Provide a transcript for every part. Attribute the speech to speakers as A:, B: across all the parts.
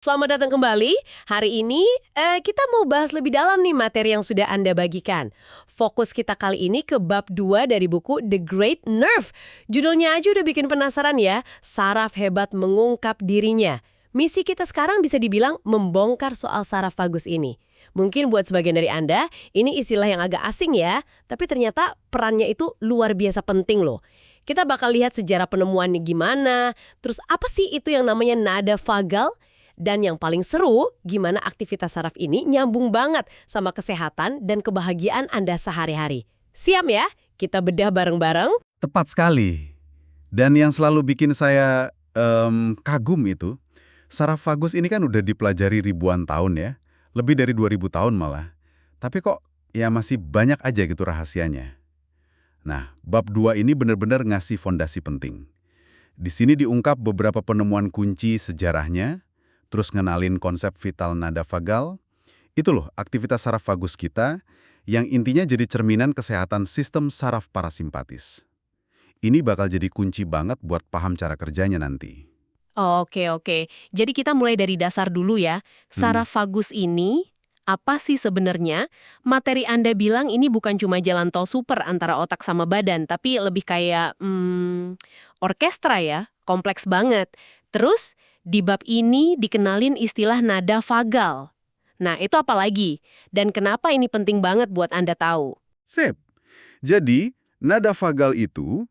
A: Selamat datang kembali. Hari ini kita mau bahas lebih dalam nih materi yang sudah Anda bagikan. Fokus kita kali ini ke bab 2 dari buku The Great Nerve. Judulnya aja udah bikin penasaran ya, saraf hebat mengungkap dirinya. Misi kita sekarang bisa dibilang membongkar soal saraf vagus ini. Mungkin buat sebagian dari Anda, ini istilah yang agak asing ya, tapi ternyata perannya itu luar biasa penting loh. Kita bakal lihat sejarah penemuannya gimana, terus apa sih itu yang namanya nada vagal. Dan yang paling seru, gimana aktivitas saraf ini nyambung banget sama kesehatan dan kebahagiaan Anda sehari-hari. Siap ya? Kita bedah bareng-bareng.
B: Tepat sekali. Dan yang selalu bikin saya kagum itu, saraf vagus ini kan udah dipelajari ribuan tahun ya. Lebih dari 2000 tahun malah. Tapi kok ya masih banyak aja gitu rahasianya. Nah, bab 2 ini benar-benar ngasih fondasi penting. Di sini diungkap beberapa penemuan kunci sejarahnya, terus ngenalin konsep vital nada vagal. Itu loh, aktivitas saraf vagus kita yang intinya jadi cerminan kesehatan sistem saraf parasimpatis. Ini bakal jadi kunci banget buat paham cara kerjanya nanti.
A: Oke. Jadi kita mulai dari dasar dulu ya.
B: Hmm,
A: Saraf vagus ini, apa sih sebenarnya? Materi Anda bilang ini bukan cuma jalan tol super antara otak sama badan, tapi lebih kayak orkestra ya, kompleks banget. Terus, di bab ini dikenalin istilah nada vagal. Nah, itu apa lagi? Dan kenapa ini penting banget buat Anda tahu?
B: sip. Jadi, nada vagal itu,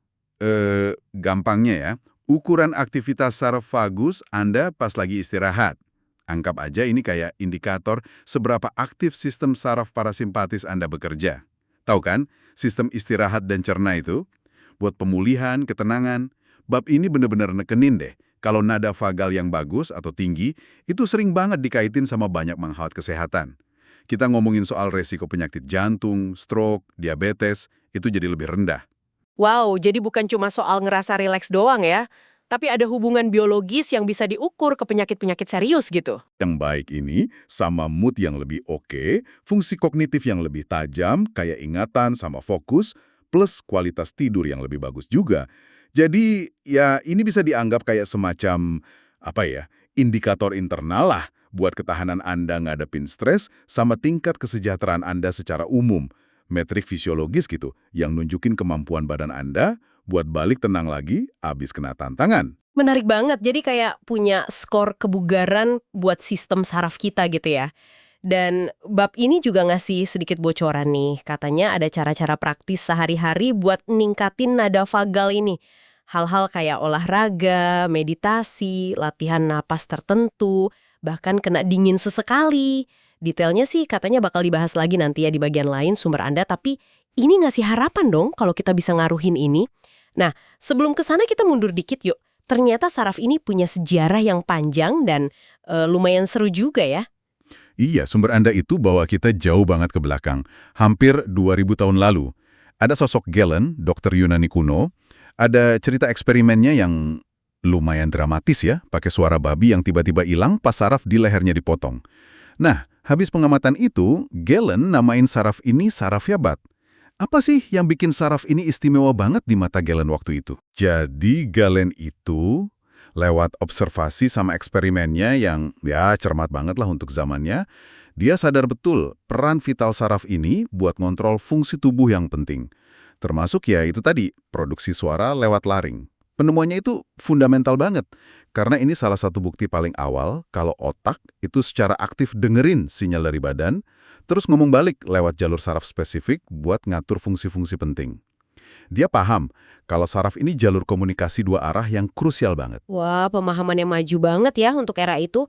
B: gampangnya ya, ukuran aktivitas saraf vagus Anda pas lagi istirahat. Anggap aja ini kayak indikator seberapa aktif sistem saraf parasimpatis Anda bekerja. Tahu kan, sistem istirahat dan cerna itu? Buat pemulihan, ketenangan, bab ini bener-bener nekenin deh. Kalau nada vagal yang bagus atau tinggi, itu sering banget dikaitin sama banyak manfaat kesehatan. Kita ngomongin soal resiko penyakit jantung, stroke, diabetes, itu jadi lebih rendah.
A: Wow, jadi bukan cuma soal ngerasa rileks doang ya, tapi ada hubungan biologis yang bisa diukur ke penyakit-penyakit serius gitu.
B: Yang baik ini sama mood yang lebih oke, fungsi kognitif yang lebih tajam, kayak ingatan sama fokus, plus kualitas tidur yang lebih bagus juga. Jadi ya ini bisa dianggap kayak semacam, apa ya, indikator internal lah buat ketahanan Anda ngadepin stres sama tingkat kesejahteraan Anda secara umum. Metrik fisiologis gitu, yang nunjukin kemampuan badan Anda buat balik tenang lagi abis kena tantangan.
A: Menarik banget, jadi kayak punya skor kebugaran buat sistem saraf kita gitu ya. Dan bab ini juga ngasih sedikit bocoran nih, katanya ada cara-cara praktis sehari-hari buat ningkatin nada vagal ini. Hal-hal kayak olahraga, meditasi, latihan napas tertentu, bahkan kena dingin sesekali. Detailnya sih katanya bakal dibahas lagi nanti ya di bagian lain sumber Anda, tapi ini ngasih harapan dong kalau kita bisa ngaruhin ini. Nah, sebelum ke sana kita mundur dikit yuk. Ternyata saraf ini punya sejarah yang panjang dan lumayan seru juga ya.
B: Iya, sumber Anda itu bawa kita jauh banget ke belakang, hampir 2000 tahun lalu. Ada sosok Galen, dokter Yunani kuno, ada cerita eksperimennya yang lumayan dramatis ya, pakai suara babi yang tiba-tiba hilang pas saraf di lehernya dipotong. Nah, habis pengamatan itu, Galen namain saraf ini saraf yabat. Apa sih yang bikin saraf ini istimewa banget di mata Galen waktu itu? Jadi Galen itu lewat observasi sama eksperimennya yang ya cermat banget lah untuk zamannya, dia sadar betul peran vital saraf ini buat ngontrol fungsi tubuh yang penting. Termasuk ya itu tadi, produksi suara lewat laring. Penemuannya itu fundamental banget, karena ini salah satu bukti paling awal kalau otak itu secara aktif dengerin sinyal dari badan, terus ngomong balik lewat jalur saraf spesifik buat ngatur fungsi-fungsi penting. Dia paham kalau saraf ini jalur komunikasi dua arah yang krusial banget.
A: Wah, pemahamannya maju banget ya untuk era itu.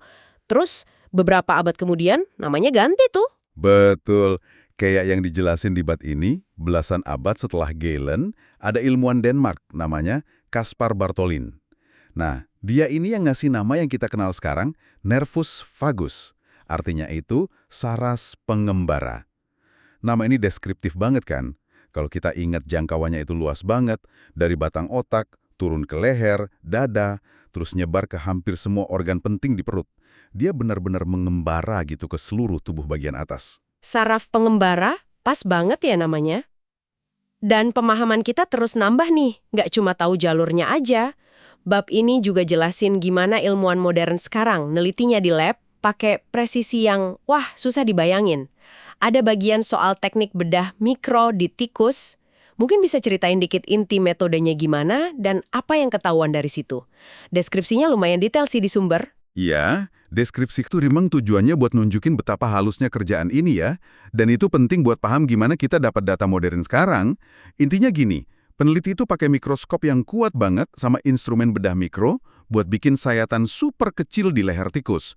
A: Terus beberapa abad kemudian namanya ganti tuh.
B: Betul. Kayak yang dijelasin di bab ini, belasan abad setelah Galen, ada ilmuwan Denmark namanya Caspar Bartholin. Nah, dia ini yang ngasih nama yang kita kenal sekarang, nervus vagus. Artinya itu saras pengembara. Nama ini deskriptif banget kan? Kalau kita ingat jangkauannya itu luas banget, dari batang otak, turun ke leher, dada, terus nyebar ke hampir semua organ penting di perut. Dia benar-benar mengembara gitu ke seluruh tubuh bagian atas.
A: Saraf pengembara, pas banget ya namanya. Dan pemahaman kita terus nambah nih, nggak cuma tahu jalurnya aja. Bab ini juga jelasin gimana ilmuwan modern sekarang nelitinya di lab pakai presisi yang, wah, susah dibayangin. Ada bagian soal teknik bedah mikro di tikus. Mungkin bisa ceritain dikit inti metodenya gimana dan apa yang ketahuan dari situ. Deskripsinya lumayan detail sih di sumber.
B: Iya, deskripsi itu memang tujuannya buat nunjukin betapa halusnya kerjaan ini ya. Dan itu penting buat paham gimana kita dapat data modern sekarang. Intinya gini, peneliti itu pakai mikroskop yang kuat banget sama instrumen bedah mikro buat bikin sayatan super kecil di leher tikus.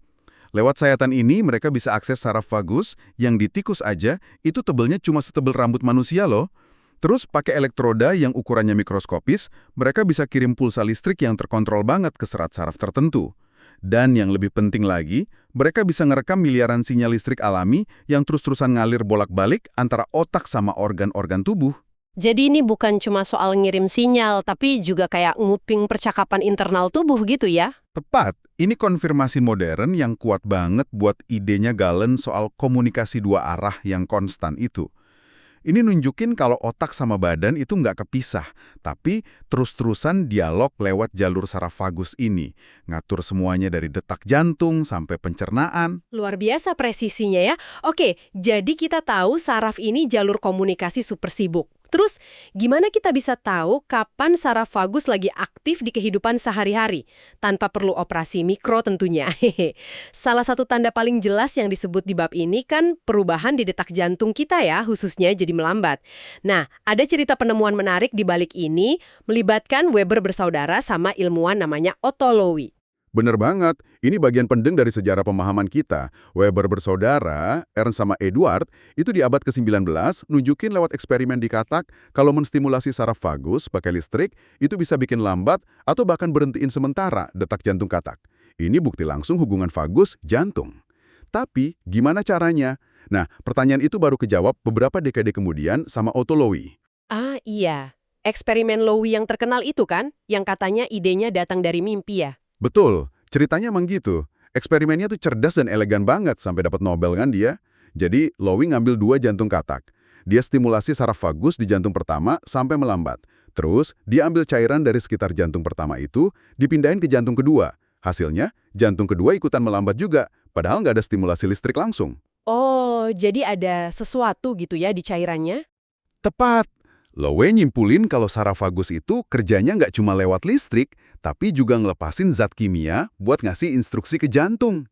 B: Lewat sayatan ini, mereka bisa akses saraf vagus yang di tikus aja itu tebelnya cuma setebel rambut manusia loh. Terus pakai elektroda yang ukurannya mikroskopis, mereka bisa kirim pulsa listrik yang terkontrol banget ke serat saraf tertentu. Dan yang lebih penting lagi, mereka bisa ngerekam miliaran sinyal listrik alami yang terus-terusan ngalir bolak-balik antara otak sama organ-organ tubuh.
A: Jadi ini bukan cuma soal ngirim sinyal, tapi juga kayak nguping percakapan internal tubuh gitu ya?
B: Tepat, ini konfirmasi modern yang kuat banget buat idenya Galen soal komunikasi dua arah yang konstan itu. Ini nunjukin kalau otak sama badan itu nggak kepisah, tapi terus-terusan dialog lewat jalur saraf vagus ini. Ngatur semuanya dari detak jantung sampai pencernaan.
A: Luar biasa presisinya ya. Oke, jadi kita tahu saraf ini jalur komunikasi super sibuk. Terus, gimana kita bisa tahu kapan saraf vagus lagi aktif di kehidupan sehari-hari? Tanpa perlu operasi mikro tentunya. Salah satu tanda paling jelas yang disebut di bab ini kan perubahan di detak jantung kita ya, khususnya jadi melambat. Nah, ada cerita penemuan menarik di balik ini, melibatkan Weber bersaudara sama ilmuwan namanya Otto Lowy.
B: Bener banget, ini bagian penting dari sejarah pemahaman kita. Weber bersaudara, Ernst sama Eduard, itu di abad ke-19 nunjukin lewat eksperimen di katak kalau menstimulasi saraf vagus pakai listrik, itu bisa bikin lambat atau bahkan berhentiin sementara detak jantung katak. Ini bukti langsung hubungan vagus-jantung. Tapi, gimana caranya? Nah, pertanyaan itu baru kejawab beberapa dekade kemudian sama Otto Lowy.
A: Ah iya, eksperimen Lowy yang terkenal itu kan, yang katanya idenya datang dari mimpi ya?
B: Betul, ceritanya emang gitu. Eksperimennya tuh cerdas dan elegan banget sampai dapat Nobel kan dia. Jadi, Lowy ngambil 2 jantung katak. Dia stimulasi saraf vagus di jantung pertama sampai melambat. Terus, dia ambil cairan dari sekitar jantung pertama itu, dipindahin ke jantung kedua. Hasilnya, jantung kedua ikutan melambat juga, padahal nggak ada stimulasi listrik langsung.
A: Oh, jadi ada sesuatu gitu ya di cairannya?
B: Tepat! Lowy nyimpulin kalau saraf vagus itu kerjanya nggak cuma lewat listrik, tapi juga ngelepasin zat kimia buat ngasih instruksi ke jantung.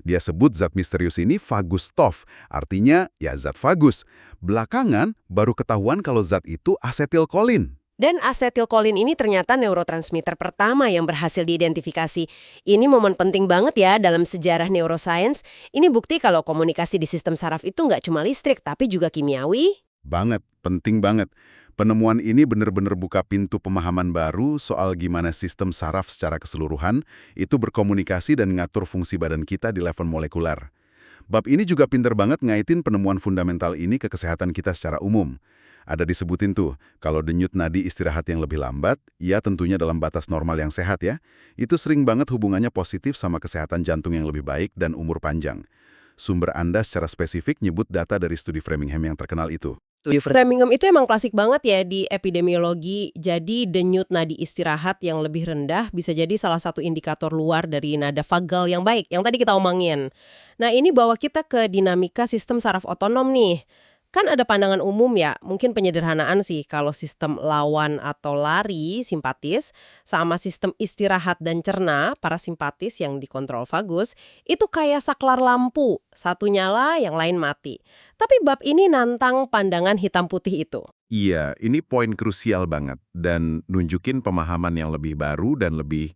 B: Dia sebut zat misterius ini fagustov, artinya ya zat vagus. Belakangan baru ketahuan kalau zat itu asetilkolin.
A: Dan asetilkolin ini ternyata neurotransmitter pertama yang berhasil diidentifikasi. Ini momen penting banget ya dalam sejarah neuroscience. Ini bukti kalau komunikasi di sistem saraf itu nggak cuma listrik, tapi juga kimiawi.
B: Banget, penting banget. Penemuan ini benar-benar buka pintu pemahaman baru soal gimana sistem saraf secara keseluruhan itu berkomunikasi dan ngatur fungsi badan kita di level molekuler. Bab ini juga pinter banget ngaitin penemuan fundamental ini ke kesehatan kita secara umum. Ada disebutin tuh, kalau denyut nadi istirahat yang lebih lambat, ya tentunya dalam batas normal yang sehat ya, itu sering banget hubungannya positif sama kesehatan jantung yang lebih baik dan umur panjang. Sumber Anda secara spesifik nyebut data dari studi Framingham yang terkenal itu.
A: Framingham itu emang klasik banget ya di epidemiologi. Jadi denyut nadi istirahat yang lebih rendah bisa jadi salah satu indikator luar dari nada vagal yang baik, yang tadi kita omongin. Nah ini bawa kita ke dinamika sistem saraf otonom nih. Kan ada pandangan umum ya, mungkin penyederhanaan sih kalau sistem lawan atau lari simpatis sama sistem istirahat dan cerna parasimpatis yang dikontrol vagus itu kayak saklar lampu, satu nyala yang lain mati. Tapi bab ini nantang pandangan hitam putih itu.
B: Iya, ini poin krusial banget dan nunjukin pemahaman yang lebih baru dan lebih,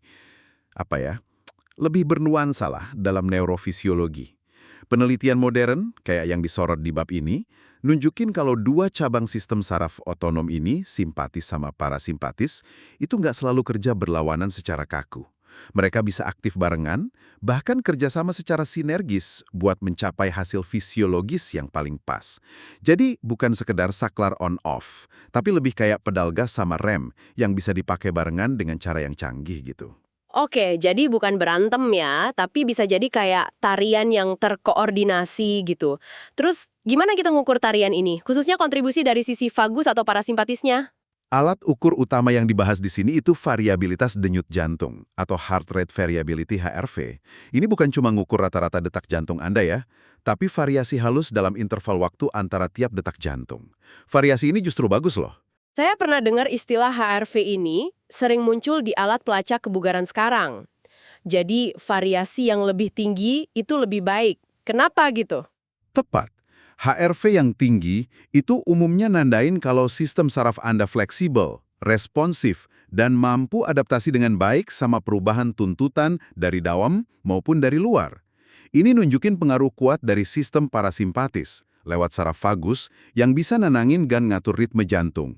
B: lebih bernuansa lah dalam neurofisiologi. Penelitian modern, kayak yang disorot di bab ini, nunjukin kalau 2 cabang sistem saraf otonom ini, simpatis sama parasimpatis, itu nggak selalu kerja berlawanan secara kaku. Mereka bisa aktif barengan, bahkan kerjasama secara sinergis buat mencapai hasil fisiologis yang paling pas. Jadi bukan sekedar saklar on-off, tapi lebih kayak pedal gas sama rem yang bisa dipakai barengan dengan cara yang canggih gitu.
A: Oke, jadi bukan berantem ya, tapi bisa jadi kayak tarian yang terkoordinasi gitu. Terus gimana kita ngukur tarian ini? Khususnya kontribusi dari sisi vagus atau parasimpatisnya?
B: Alat ukur utama yang dibahas di sini itu variabilitas denyut jantung atau heart rate variability HRV. Ini bukan cuma ngukur rata-rata detak jantung Anda ya, tapi variasi halus dalam interval waktu antara tiap detak jantung. Variasi ini justru bagus loh.
A: Saya pernah dengar istilah HRV ini sering muncul di alat pelacak kebugaran sekarang. Jadi variasi yang lebih tinggi itu lebih baik. Kenapa gitu?
B: Tepat. HRV yang tinggi itu umumnya nandain kalau sistem saraf Anda fleksibel, responsif, dan mampu adaptasi dengan baik sama perubahan tuntutan dari dalam maupun dari luar. Ini nunjukin pengaruh kuat dari sistem parasimpatis lewat saraf vagus yang bisa nenangin dan ngatur ritme jantung.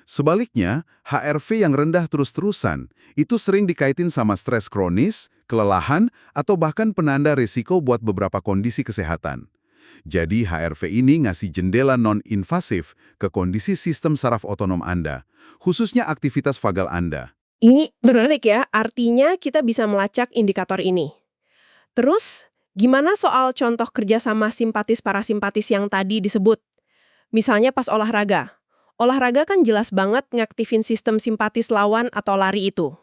B: Sebaliknya, HRV yang rendah terus-terusan itu sering dikaitin sama stres kronis, kelelahan, atau bahkan penanda risiko buat beberapa kondisi kesehatan. Jadi HRV ini ngasih jendela non-invasif ke kondisi sistem saraf otonom Anda, khususnya aktivitas vagal Anda.
A: Ini menarik ya, artinya kita bisa melacak indikator ini. Terus, gimana soal contoh kerjasama simpatis-parasimpatis yang tadi disebut? Misalnya pas olahraga. Olahraga kan jelas banget ngaktifin sistem simpatis lawan atau lari itu.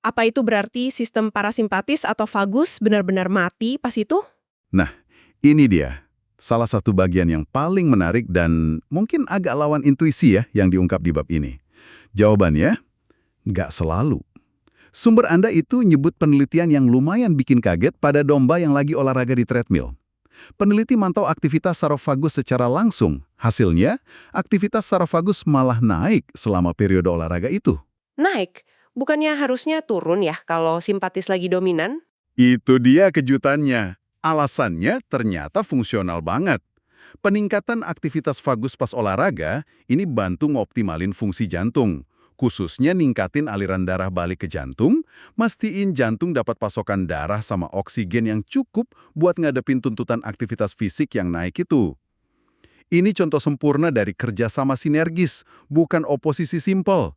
A: Apa itu berarti sistem parasimpatis atau vagus benar-benar mati pas itu?
B: Nah, ini dia. Salah satu bagian yang paling menarik dan mungkin agak lawan intuisi ya yang diungkap di bab ini. Jawabannya, nggak selalu. Sumber Anda itu nyebut penelitian yang lumayan bikin kaget pada domba yang lagi olahraga di treadmill. Peneliti mantau aktivitas saraf vagus secara langsung. Hasilnya, aktivitas saraf vagus malah naik selama periode olahraga itu.
A: Naik? Bukannya harusnya turun ya kalau simpatis lagi dominan?
B: Itu dia kejutannya. Alasannya ternyata fungsional banget. Peningkatan aktivitas vagus pas olahraga ini bantu ngoptimalin fungsi jantung. Khususnya ningkatin aliran darah balik ke jantung, mastiin jantung dapat pasokan darah sama oksigen yang cukup buat ngadepin tuntutan aktivitas fisik yang naik itu. Ini contoh sempurna dari kerjasama sinergis, bukan oposisi simpel.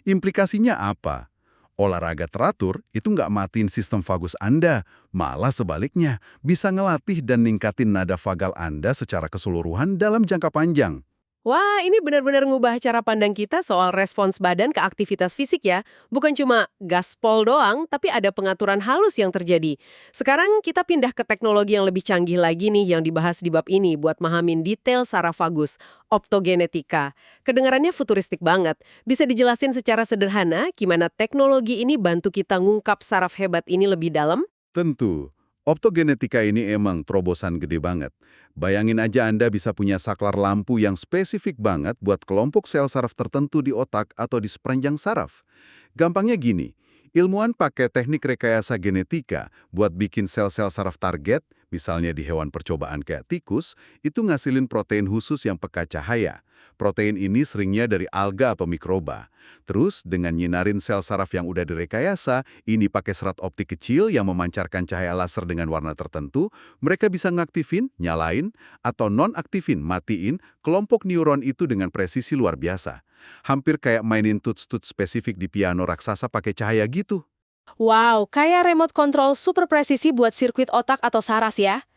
B: Implikasinya apa? Olahraga teratur itu nggak matiin sistem vagus Anda, malah sebaliknya bisa ngelatih dan ningkatin nada vagal Anda secara keseluruhan dalam jangka panjang.
A: Wah, ini benar-benar ngubah cara pandang kita soal respons badan ke aktivitas fisik ya. Bukan cuma gaspol doang, tapi ada pengaturan halus yang terjadi. Sekarang kita pindah ke teknologi yang lebih canggih lagi nih yang dibahas di bab ini buat mahamin detail saraf vagus, optogenetika. Kedengarannya futuristik banget. Bisa dijelasin secara sederhana gimana teknologi ini bantu kita ngungkap saraf hebat ini lebih dalam?
B: Tentu, optogenetika ini emang terobosan gede banget. Bayangin aja Anda bisa punya saklar lampu yang spesifik banget buat kelompok sel saraf tertentu di otak atau di sepanjang saraf. Gampangnya gini, ilmuwan pakai teknik rekayasa genetika buat bikin sel-sel saraf target, misalnya di hewan percobaan kayak tikus, itu ngasilin protein khusus yang peka cahaya. Protein ini seringnya dari alga atau mikroba. Terus, dengan nyinarin sel saraf yang udah direkayasa, ini pakai serat optik kecil yang memancarkan cahaya laser dengan warna tertentu, mereka bisa ngaktifin, nyalain, atau non-aktifin, matiin, kelompok neuron itu dengan presisi luar biasa. Hampir kayak mainin tuts-tuts spesifik di piano raksasa pakai cahaya gitu.
A: Wow, kayak remote control super presisi buat sirkuit otak atau saras ya.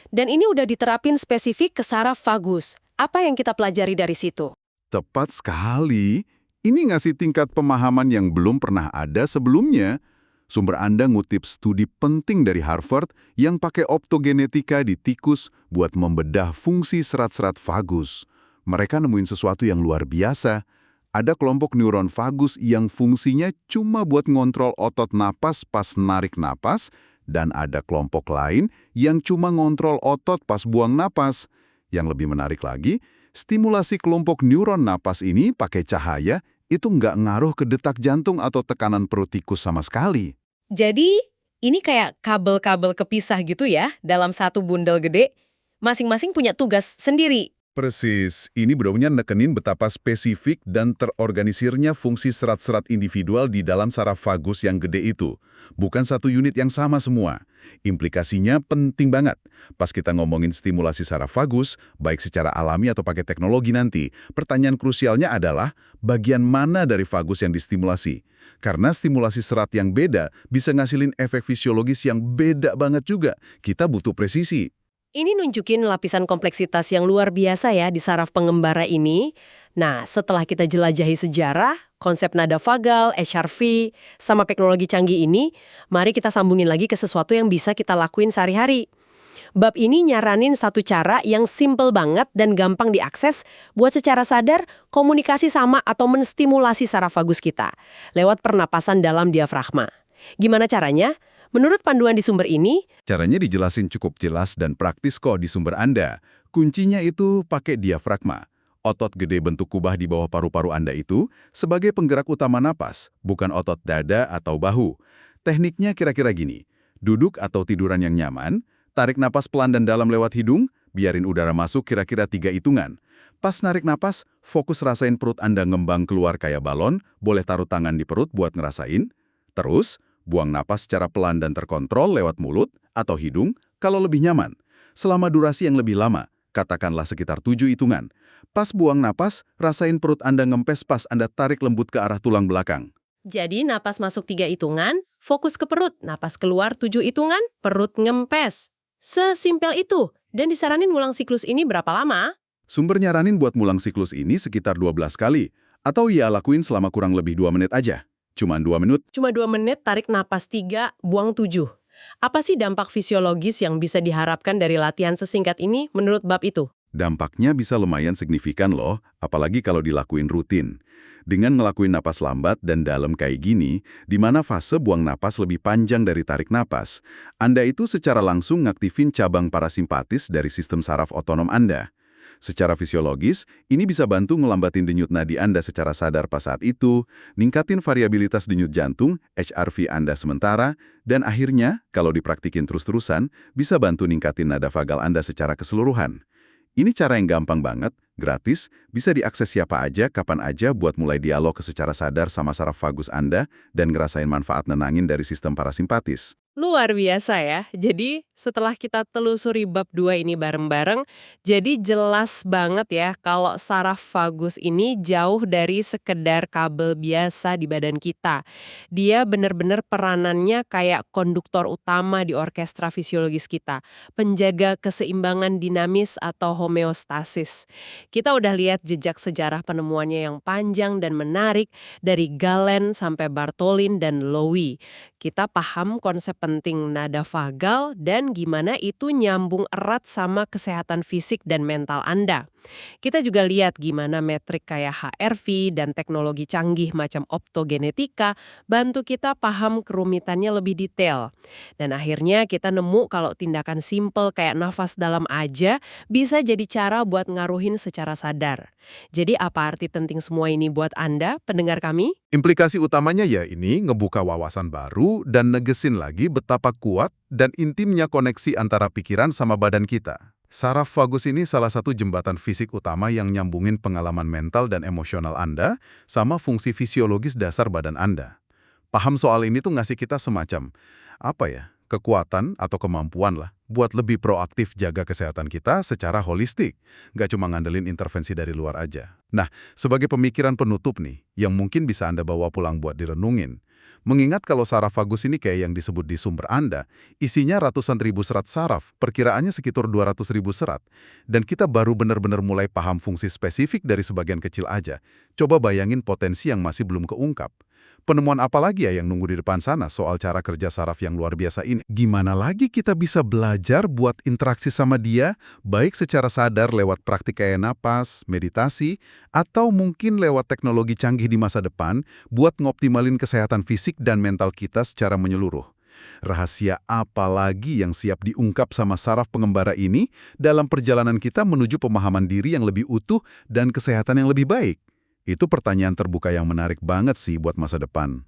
A: Dan ini udah diterapin spesifik ke saraf vagus. Apa yang kita pelajari dari situ?
B: Tepat sekali. Ini ngasih tingkat pemahaman yang belum pernah ada sebelumnya. Sumber Anda ngutip studi penting dari Harvard yang pakai optogenetika di tikus buat membedah fungsi serat-serat vagus. Mereka nemuin sesuatu yang luar biasa. Ada kelompok neuron vagus yang fungsinya cuma buat ngontrol otot napas pas narik napas, dan ada kelompok lain yang cuma ngontrol otot pas buang napas. Yang lebih menarik lagi, stimulasi kelompok neuron napas ini pakai cahaya itu nggak ngaruh ke detak jantung atau tekanan perut tikus sama sekali.
A: Jadi, ini kayak kabel-kabel kepisah gitu ya, dalam satu bundel gede. Masing-masing punya tugas sendiri.
B: Persis, ini benar-benar nekenin betapa spesifik dan terorganisirnya fungsi serat-serat individual di dalam saraf vagus yang gede itu. Bukan satu unit yang sama semua. Implikasinya penting banget. Pas kita ngomongin stimulasi saraf vagus, baik secara alami atau pakai teknologi nanti, pertanyaan krusialnya adalah bagian mana dari vagus yang distimulasi. Karena stimulasi serat yang beda bisa ngasilin efek fisiologis yang beda banget juga. Kita butuh presisi.
A: Ini nunjukin lapisan kompleksitas yang luar biasa ya di saraf pengembara ini. Nah, setelah kita jelajahi sejarah, konsep nada vagal, HRV, sama teknologi canggih ini, mari kita sambungin lagi ke sesuatu yang bisa kita lakuin sehari-hari. Bab ini nyaranin satu cara yang simple banget dan gampang diakses buat secara sadar komunikasi sama atau menstimulasi saraf vagus kita lewat pernapasan dalam diafragma. Gimana caranya? Menurut panduan di sumber ini,
B: Caranya dijelasin cukup jelas dan praktis kok di sumber Anda. Kuncinya itu pakai diafragma. Otot gede bentuk kubah di bawah paru-paru Anda itu sebagai penggerak utama napas, bukan otot dada atau bahu. Tekniknya kira-kira gini. Duduk atau tiduran yang nyaman, tarik napas pelan dan dalam lewat hidung, biarin udara masuk kira-kira 3 hitungan. Pas narik napas, fokus rasain perut Anda ngembang keluar kayak balon, boleh taruh tangan di perut buat ngerasain. Terus, buang napas secara pelan dan terkontrol lewat mulut atau hidung kalau lebih nyaman. Selama durasi yang lebih lama, katakanlah sekitar 7 hitungan. Pas buang napas, rasain perut Anda ngempes pas Anda tarik lembut ke arah tulang belakang.
A: jadi napas masuk 3 hitungan, fokus ke perut, napas keluar 7 hitungan, perut ngempes. Sesimpel itu. Dan disaranin ngulang siklus ini berapa lama?
B: Sumber nyaranin buat mulang siklus ini sekitar 12 kali. Atau ya lakuin selama kurang lebih 2 menit aja. Cuman 2 menit.
A: Cuma 2 menit tarik napas 3, buang 7. Apa sih dampak fisiologis yang bisa diharapkan dari latihan sesingkat ini menurut bab itu?
B: Dampaknya bisa lumayan signifikan loh, apalagi kalau dilakuin rutin. Dengan ngelakuin napas lambat dan dalam kayak gini, di mana fase buang napas lebih panjang dari tarik napas, Anda itu secara langsung ngaktifin cabang parasimpatis dari sistem saraf otonom Anda. Secara fisiologis, ini bisa bantu ngelambatin denyut nadi Anda secara sadar pas saat itu, ningkatin variabilitas denyut jantung, HRV Anda sementara, dan akhirnya, kalau dipraktikin terus-terusan, bisa bantu ningkatin nada vagal Anda secara keseluruhan. Ini cara yang gampang banget, gratis, bisa diakses siapa aja, kapan aja buat mulai dialog secara sadar sama saraf vagus Anda dan ngerasain manfaat nenangin dari sistem parasimpatis.
A: Luar biasa ya. Jadi setelah kita telusuri bab 2 ini bareng-bareng, jadi jelas banget ya kalau saraf vagus ini jauh dari sekedar kabel biasa di badan kita. Dia benar-benar peranannya kayak konduktor utama di orkestra fisiologis kita, penjaga keseimbangan dinamis atau homeostasis. Kita udah lihat jejak sejarah penemuannya yang panjang dan menarik dari Galen sampai Bartholin dan Lowy. Kita paham konsep penting nada vagal dan gimana itu nyambung erat sama kesehatan fisik dan mental Anda. Kita juga lihat gimana metrik kayak HRV dan teknologi canggih macam optogenetika bantu kita paham kerumitannya lebih detail. Dan akhirnya kita nemu kalau tindakan simple kayak nafas dalam aja bisa jadi cara buat ngaruhin secara sadar. Jadi apa arti penting semua ini buat Anda, pendengar kami?
C: Implikasi utamanya ya ini ngebuka wawasan baru dan negesin lagi betapa kuat dan intimnya koneksi antara pikiran sama badan kita. Saraf vagus ini salah satu jembatan fisik utama yang nyambungin pengalaman mental dan emosional Anda sama fungsi fisiologis dasar badan Anda. Paham soal ini tuh ngasih kita semacam, kekuatan atau kemampuan lah buat lebih proaktif jaga kesehatan kita secara holistik. Nggak cuma ngandelin intervensi dari luar aja. Nah, sebagai pemikiran penutup nih, yang mungkin bisa Anda bawa pulang buat direnungin. Mengingat kalau saraf vagus ini kayak yang disebut di sumber Anda, isinya ratusan ribu serat saraf, perkiraannya sekitar 200 ribu serat. Dan kita baru benar-benar mulai paham fungsi spesifik dari sebagian kecil aja. Coba bayangin potensi yang masih belum keungkap. Penemuan apa lagi ya yang nunggu di depan sana soal cara kerja saraf yang luar biasa ini? Gimana lagi kita bisa belajar buat interaksi sama dia, baik secara sadar lewat praktik kayak napas, meditasi, atau mungkin lewat teknologi canggih di masa depan buat ngoptimalin kesehatan fisik dan mental kita secara menyeluruh. Rahasia apa lagi yang siap diungkap sama saraf pengembara ini dalam perjalanan kita menuju pemahaman diri yang lebih utuh dan kesehatan yang lebih baik? Itu pertanyaan terbuka yang menarik banget sih buat masa depan.